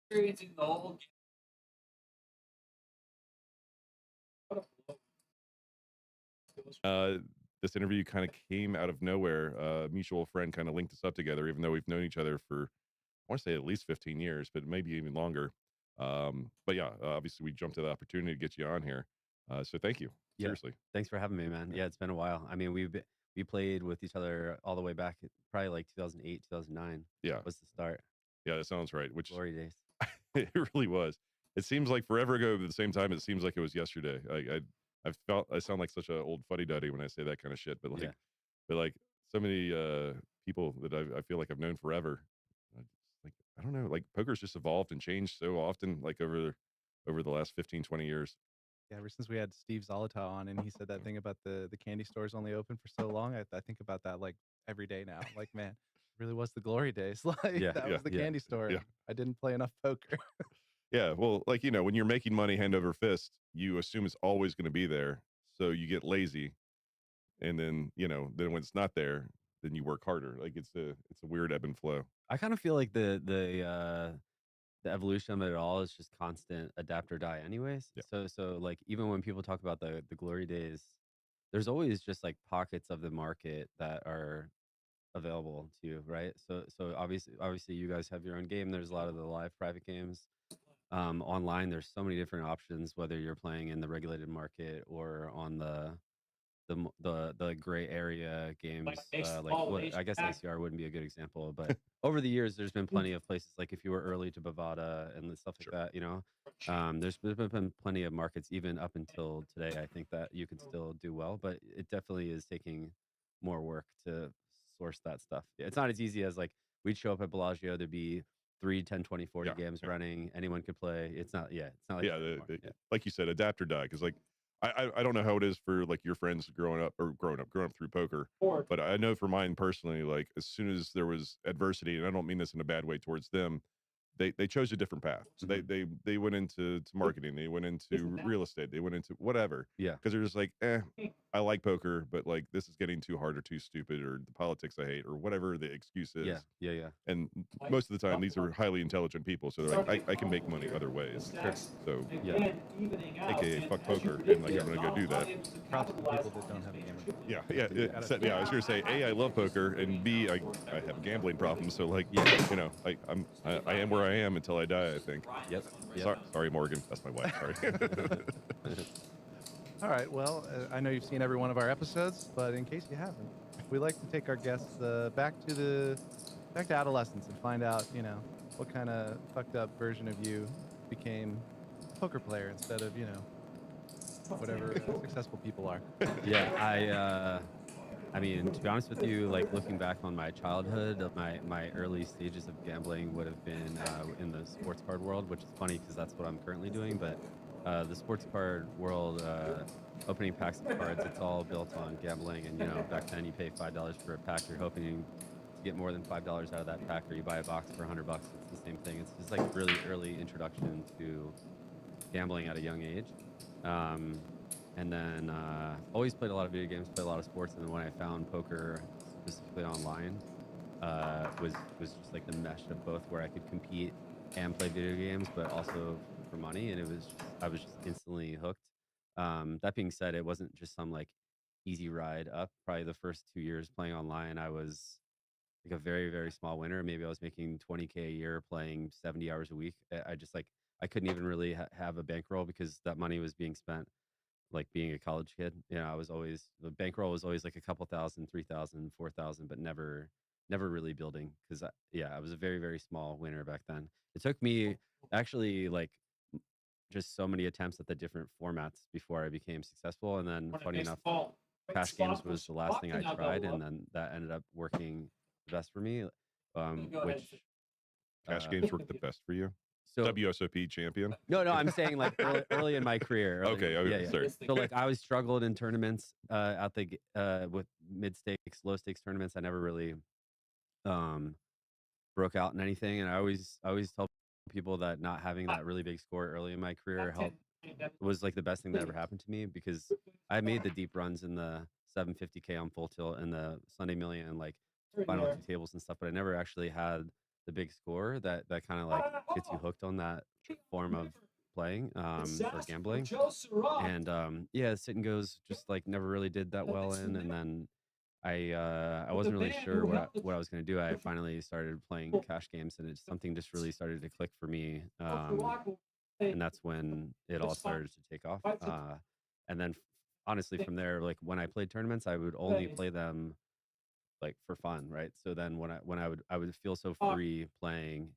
experiencing the whole Uh, this interview kind of came out of nowhere. A mutual friend kind of linked us up together, even though we've known each other for, I want to say at least 15 years, but maybe even longer. But yeah, obviously we jumped at the opportunity to get you on here. So thank you. Yeah. Seriously. Thanks for having me, man. Yeah, it's been a while. I mean, we played with each other all the way back probably like 2008, 2009 Yeah. was the start. Yeah, that sounds right. Which Glory days. it really was. It seems like forever ago, but at the same time, it seems like it was yesterday. I sound like such an old fuddy duddy when I say that kind of shit, but like, Yeah. but like so many people that I feel like I've known forever. Like I don't know, like poker's just evolved and changed so often, like over the last 15, 20 years. Yeah, ever since we had Steve Zolotow on and he said that thing about the candy stores only open for so long, I think about that like every day now. Like, man, it really was the glory days. Like Yeah, that was the yeah, candy store. yeah. And I didn't play enough poker. Yeah, well, like when you're making money hand over fist, you assume it's always going to be there, so you get lazy, and then when it's not there, then you work harder. Like it's a weird ebb and flow. I kind of feel like the evolution of it all is just constant adapt or die anyways. Yeah. So like even when people talk about the glory days, there's always just like pockets of the market that are available to you, right? So obviously you guys have your own game. There's a lot of the live private games. Online there's so many different options, whether you're playing in the regulated market or on the gray area games, I guess ACR wouldn't be a good example, but over the years there's been plenty of places, like if you were early to Bovada and the stuff like Sure. that, there's been plenty of markets even up until today. I think that you can still do well, but it definitely is taking more work to source that stuff. It's not as easy as like we'd show up at Bellagio, there'd be 3, 10, 20, 40 Yeah, games yeah. running, anyone could play. It's not like Yeah, that anymore. Yeah. like you said, adapt or die. Because like I don't know how it is for like your friends growing up through poker, but I know for mine personally, like as soon as there was adversity, and I don't mean this in a bad way towards them, they chose a different path. So they went into marketing, they went into real estate, they went into whatever. Yeah. Because they're just like, I like poker, but like this is getting too hard or too stupid, or the politics I hate, or whatever the excuse is. Yeah. And most of the time, these are highly intelligent people, so they're like, I can make money other ways. So Yeah. AKA fuck poker, and like I'm gonna go do that. Props to people that don't have a gambling. Yeah. I was gonna say, A, I love poker, and B, I have a gambling problem. So like, I am where I am until I die, I think. Yep. Sorry, Morgan. That's my wife. Sorry. All right. Well, I know you've seen every one of our episodes, but in case you haven't, we like to take our guests back to adolescence and find out, what kind of fucked up version of you became a poker player instead of, whatever successful people are. Yeah, I mean, to be honest with you, like looking back on my childhood, my early stages of gambling would have been in the sports card world, which is funny because that's what I'm currently doing. But the sports card world, opening packs of cards, it's all built on gambling. And back then you pay $5 for a pack. You're hoping to get more than $5 out of that pack, or you buy a box for $100. It's the same thing. It's just like really early introduction to gambling at a young age. And then always played a lot of video games, played a lot of sports, and then when I found poker specifically online, was just like the mesh of both, where I could compete and play video games, but also for money, and I was just instantly hooked. That being said, it wasn't just some like easy ride up. Probably the first 2 years playing online, I was like a very, very small winner. Maybe I was making $20K a year playing 70 hours a week. I just like I couldn't even really have a bankroll because that money was being spent like being a college kid. I was always, the bankroll was always like a couple thousand, 3,000, 4,000, but never really building, because I was a very, very small winner back then. It took me actually like just so many attempts at the different formats before I became successful. And then funny enough, cash games was the last thing I tried, and then that ended up working the best for me. Which Cash games work the best for you. so WSOP champion. No, I'm saying like early in my career. Okay, Yeah. sorry. So like I always struggled in tournaments with mid stakes, low stakes tournaments. I never really broke out in anything, and I always tell people that not having that really big score early in my career was like the best thing that ever happened to me, because I made the deep runs in the 750K on Full Tilt and the Sunday Million and like final two tables and stuff, but I never actually had the big score that kind of like gets you hooked on that form of playing or gambling. And yeah, sit and goes just like never really did that well in. And then I wasn't really sure what I was gonna do. I finally started playing cash games, and something just really started to click for me. And that's when it all started to take off. And then honestly, from there, like when I played tournaments, I would only play them like for fun, right? So then when I would feel so free playing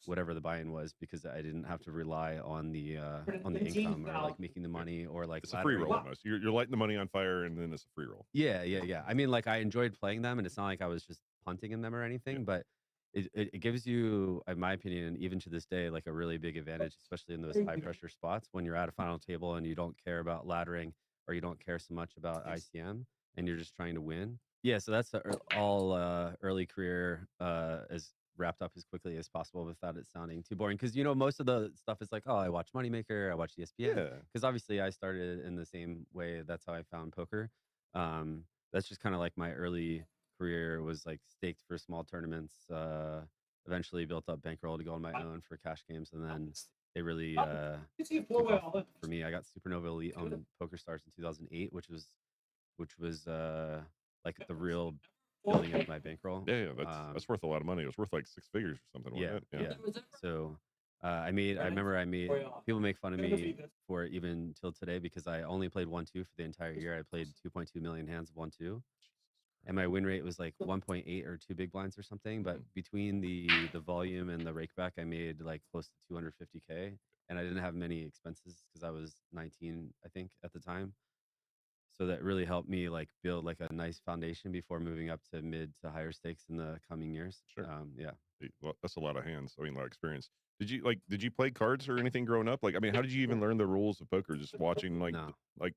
whatever the buy-in was because I didn't have to rely on the income or like making the money or like It's a free roll laddering. almost. You're lighting the money on fire, and then it's a free roll. Yeah. I mean, like I enjoyed playing them, and it's not like I was just punting in them or Yeah. anything, but it gives you, in my opinion, even to this day, like a really big advantage, especially in those high pressure spots when you're at a final table and you don't care about laddering or you don't care so much about ICM and you're just trying to win. Yeah, so that's all early career as wrapped up as quickly as possible without it sounding too boring. Because most of the stuff is like, oh, I watch Moneymaker, I watch ESPN. Yeah. Because obviously I started in the same way. That's how I found poker. That's just kind of like my early career was like staked for small tournaments. Eventually built up bankroll to go on my own for cash games, and then they really took off for me. I got Supernova Elite on PokerStars in 2008, which was like the real building of my bankroll. Yeah, that's worth a lot of money. It was worth like 6 figures or something, wasn't Yeah, it? yeah. So I remember I made people make fun of me for it even till today because I only played 1-2 for the entire year. I played 2.2 million hands of 1-2. And my win rate was like 1.8 or 2 big blinds or something. But between the volume and the rakeback, I made like close to 250K, and I didn't have many expenses because I was 19, I think, at the time. So that really helped me like build like a nice foundation before moving up to mid to higher stakes in the coming years. Sure. Yeah. Well, that's a lot of hands. I mean, a lot of experience. Did you play cards or anything growing up? Like, I mean, how did you even learn the rules of poker? Just watching No. like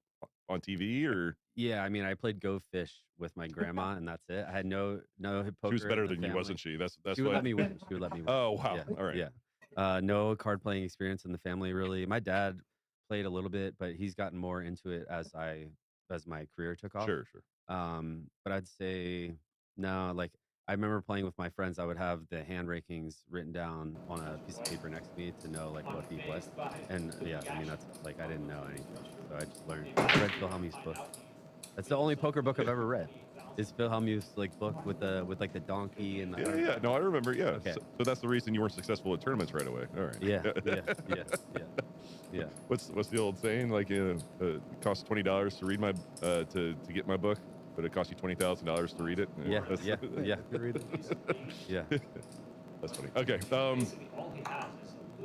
on TV, or Yeah, I mean, I played Go Fish with my grandma, and that's it. I had no poker. she was better in the than you, family. wasn't she? That's She would what. let me win. She would let me win. Oh wow! Yeah, All right. yeah. No card playing experience in the family really. My dad played a little bit, but he's gotten more into it as my career took off. Sure. But I'd say no. Like I remember playing with my friends. I would have the hand rakings written down on a piece of paper next to me to know like what beat what. And yeah, I mean that's like I didn't know anything, so I just learned. I read Phil Hellmuth's book. That's the only poker book I've ever read. Is Phil Hellmuth's like book with like the donkey and the Yeah. No, I remember. Yeah. Okay. So that's the reason you weren't successful at tournaments right away. All right. Yeah. What's the old saying? Like, it costs $20 to read my to get my book, but it costs you $20,000 to read it. Yeah. To read it. Yeah. That's funny. Okay.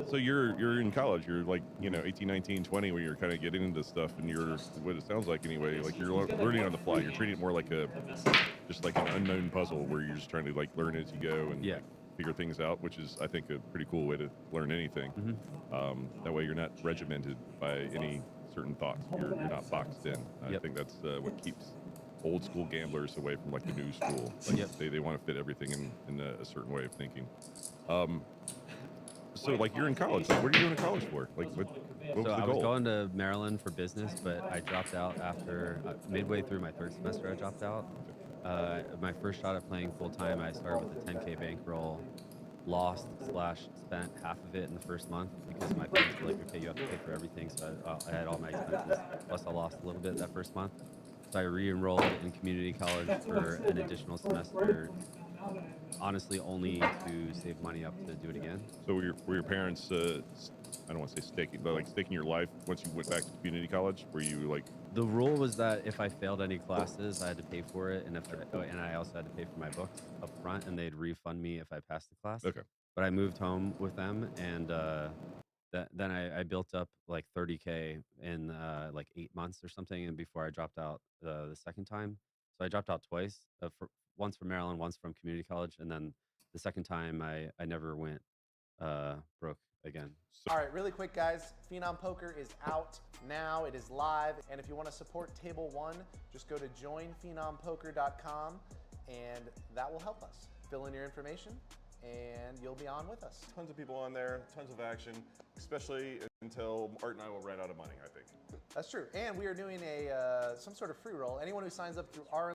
So you're in college. You're like 18, 19, 20 when you're kind of getting into stuff, and you're what it sounds like anyway. Like you're learning on the fly. You're treating it more like just like an unknown puzzle where you're just trying to like learn as you go and like, figure things out, which is I think a pretty cool way to learn anything. That way you're not regimented by any certain thoughts. You're not boxed in. I think that's what keeps old school gamblers away from like the new school. Like they want to fit everything in a certain way of thinking. So like you're in college. Like, what are you doing in college for? Like what was the I goal? was going to Maryland for business, but I dropped out after midway through my third semester. I dropped out. My first shot at playing full time, I started with a 10K bankroll, lost / spent half of it in the first month because my parents were like, okay, you have to pay for everything. So I had all my expenses. Plus I lost a little bit that first month. So I re-enrolled in community college for an additional semester, honestly only to save money up to do it again. So were your parents, I don't want to say staking, but like staking your life once you went back to community college? Were you like... The rule was that if I failed any classes, I had to pay for it, and I also had to pay for my books up front, and they'd refund me if I passed the class. Okay. But I moved home with them, and then I built up like 30K in like 8 months or something, and before I dropped out the second time. So I dropped out twice, once from Maryland, once from community college, and then the second time I never went broke again. All right, really quick, guys. Phenom Poker is out now. It is live. And if you want to support Table 1, just go to joinphenompoker.com, and that will help us. Fill in your information, and you'll be on with us. Tons of people on there, tons of action, especially until Art and I will run out of money, I think. That's true. And we are doing some sort of free roll. Anyone who signs up through our